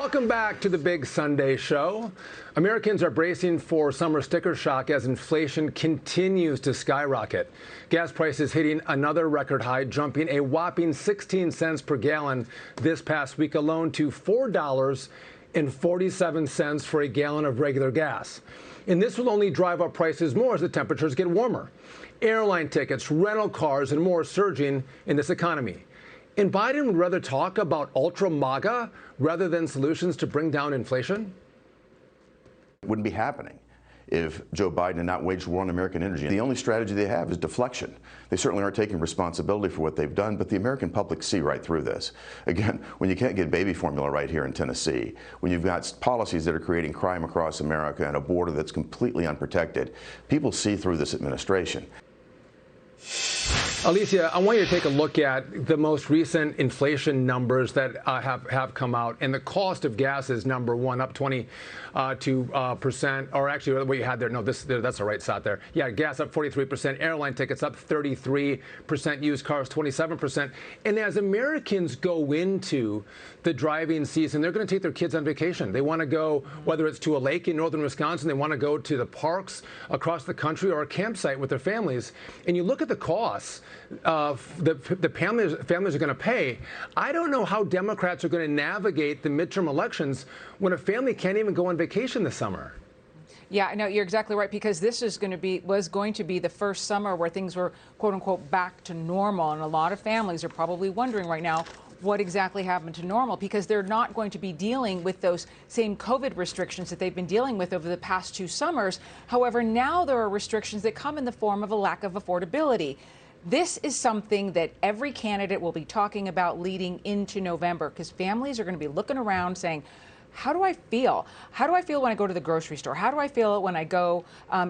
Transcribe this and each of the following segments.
Welcome back to the Big Sunday Show. Americans are bracing for summer sticker shock as inflation continues to skyrocket. Gas prices hitting another record high, jumping a whopping 16 cents per gallon this past week alone to $4.47 for a gallon of regular gas. And this will only drive up prices more as the temperatures get warmer. Airline tickets, rental cars, and more surging in this economy. And Biden would rather talk about ultra MAGA rather than solutions to bring down inflation? It wouldn't be happening if Joe Biden had not waged war on American energy. The only strategy they have is deflection. They certainly aren't taking responsibility for what they've done, but the American public see right through this. Again, when you can't get baby formula right here in Tennessee, when you've got policies that are creating crime across America and a border that's completely unprotected, people see through this administration. Alicia, I want you to take a look at the most recent inflation numbers that have come out, and the cost of gas is number one, up 22%, or actually what you had there. No, that's the right side there. Yeah, gas up 43%, airline tickets up 33%, used cars 27%. And as Americans go into the driving season, they're going to take their kids on vacation. They want to go, whether it's to a lake in northern Wisconsin, they want to go to the parks across the country or a campsite with their families. And you look at the costs the families are going to pay. I don't know how Democrats are going to navigate the midterm elections when a family can't even go on vacation this summer. Yeah, no, you're exactly right, because this was going to be the first summer where things were, quote unquote, back to normal. And a lot of families are probably wondering right now what exactly happened to normal, because they're not going to be dealing with those same COVID restrictions that they've been dealing with over the past 2 summers. However, now there are restrictions that come in the form of a lack of affordability. This is something that every candidate will be talking about leading into November, because families are going to be looking around saying, how do I feel? How do I feel when I go to the grocery store? How do I feel when I go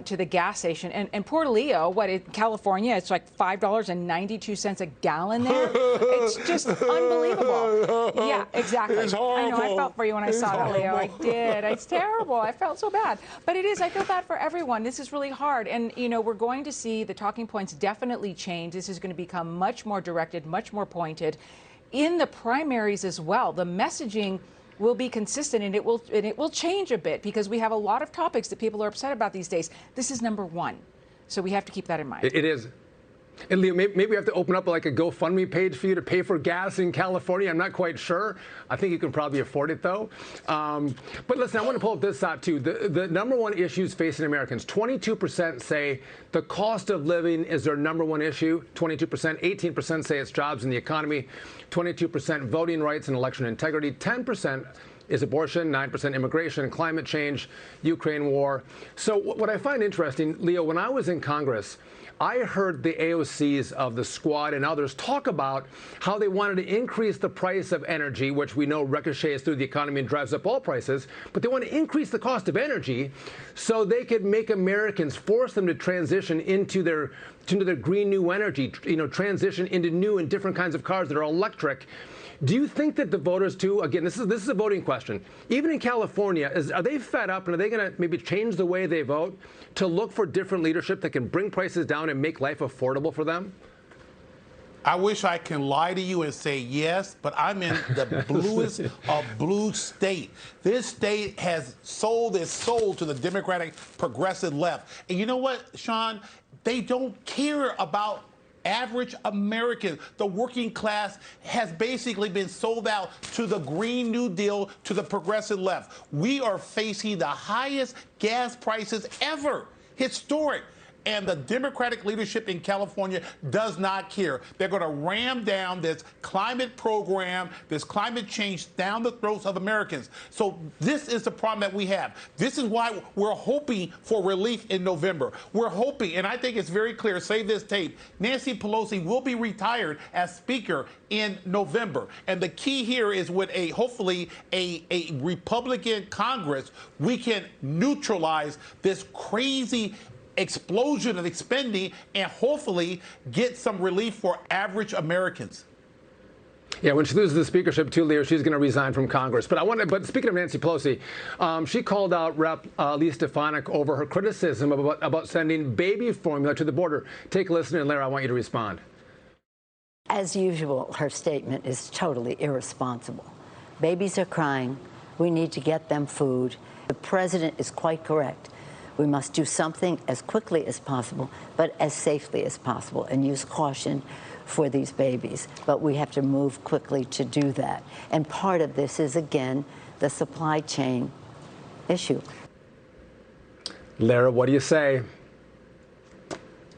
to the gas station? And poor Leo, in California, it's like $5.92 a gallon there. It's just unbelievable. Yeah, exactly. It's horrible. I know. I felt for you when I saw that, Leo. I did. It's terrible. I felt so bad. But it is. I feel bad for everyone. This is really hard. And, we're going to see the talking points definitely change. This is going to become much more directed, much more pointed. In the primaries as well, the messaging will be consistent, and it will change a bit, because we have a lot of topics that people are upset about these days. This is number one, so we have to keep that in mind. It is. And Leo, maybe we have to open up like a GoFundMe page for you to pay for gas in California. I'm not quite sure. I think you can probably afford it, though. But listen, I want to pull up this out, too. The number one issues facing Americans, 22% say the cost of living is their number one issue, 22%. 18% say it's jobs and the economy, 22% voting rights and election integrity, 10% is abortion, 9% immigration, climate change, Ukraine war. So what I find interesting, Leo, when I was in Congress, I heard the AOCs of the squad and others talk about how they wanted to increase the price of energy, which we know ricochets through the economy and drives up all prices, but they want to increase the cost of energy so they could make Americans, force them to transition into their green new energy, transition into new and different kinds of cars that are electric. Do you think that the voters, too, again, this is a voting question, even in California, are they fed up, and are they going to maybe change the way they vote to look for different leadership that can bring prices down and make life affordable for them? I wish I can lie to you and say yes, but I'm in the bluest of blue state. This state has sold its soul to the Democratic progressive left. And you know what, Sean? They don't care about average Americans. The working class has basically been sold out to the Green New Deal, to the progressive left. We are facing the highest gas prices ever, historic. And the Democratic leadership in California does not care. They're going to ram down this climate program, this climate change down the throats of Americans. So this is the problem that we have. This is why we're hoping for relief in November. We're hoping, and I think it's very clear, save this tape, Nancy Pelosi will be retired as Speaker in November. And the key here is with hopefully a Republican Congress, we can neutralize this crazy explosion of spending and hopefully get some relief for average Americans. Yeah, when she loses the speakership too, Leo, she's going to resign from Congress. But speaking of Nancy Pelosi, she called out Rep. Lee Stefanik over her criticism about sending baby formula to the border. Take a listen, and Larry, I want you to respond. As usual, her statement is totally irresponsible. Babies are crying. We need to get them food. The president is quite correct. We must do something as quickly as possible, but as safely as possible, and use caution for these babies. But we have to move quickly to do that. And part of this is, again, the supply chain issue. Lara, what do you say?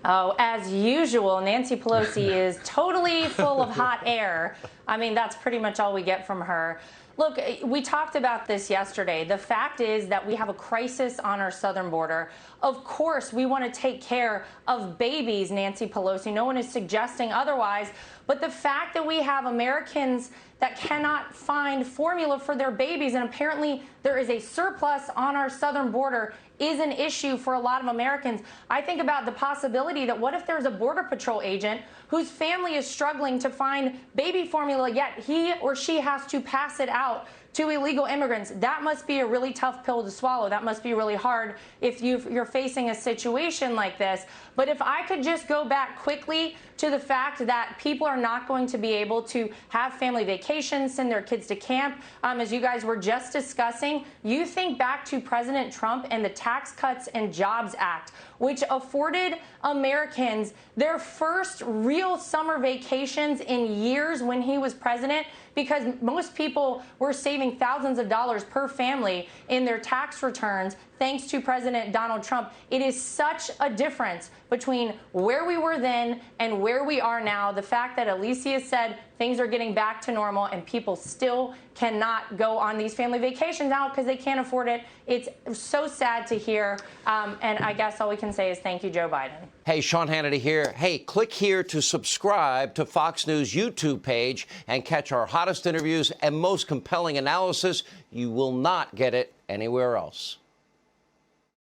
Oh, as usual, Nancy Pelosi is totally full of hot air. I mean, that's pretty much all we get from her. Look, we talked about this yesterday. The fact is that we have a crisis on our southern border. Of course, we want to take care of babies, Nancy Pelosi. No one is suggesting otherwise. But the fact that we have Americans that cannot find formula for their babies, and apparently there is a surplus on our southern border, is an issue for a lot of Americans. I think about the possibility that what if there's a Border Patrol agent whose family is struggling to find baby formula, yet he or she has to pass it out to illegal immigrants. That must be a really tough pill to swallow. That must be really hard if you're facing a situation like this. But if I could just go back quickly to the fact that people are not going to be able to have family vacations, send their kids to camp, as you guys were just discussing, you think back to President Trump and the Tax Cuts and Jobs Act, which afforded Americans their first real summer vacations in years when he was president, because most people were saving thousands of dollars per family in their tax returns thanks to President Donald Trump. It is such a difference between where we were then and where we are now. The fact that Alicia said things are getting back to normal and people still cannot go on these family vacations now because they can't afford it. It's so sad to hear. And I guess all we can say is thank you, Joe Biden. Hey, Sean Hannity here. Hey, click here to subscribe to Fox News YouTube page and catch our hottest interviews and most compelling analysis. You will not get it anywhere else.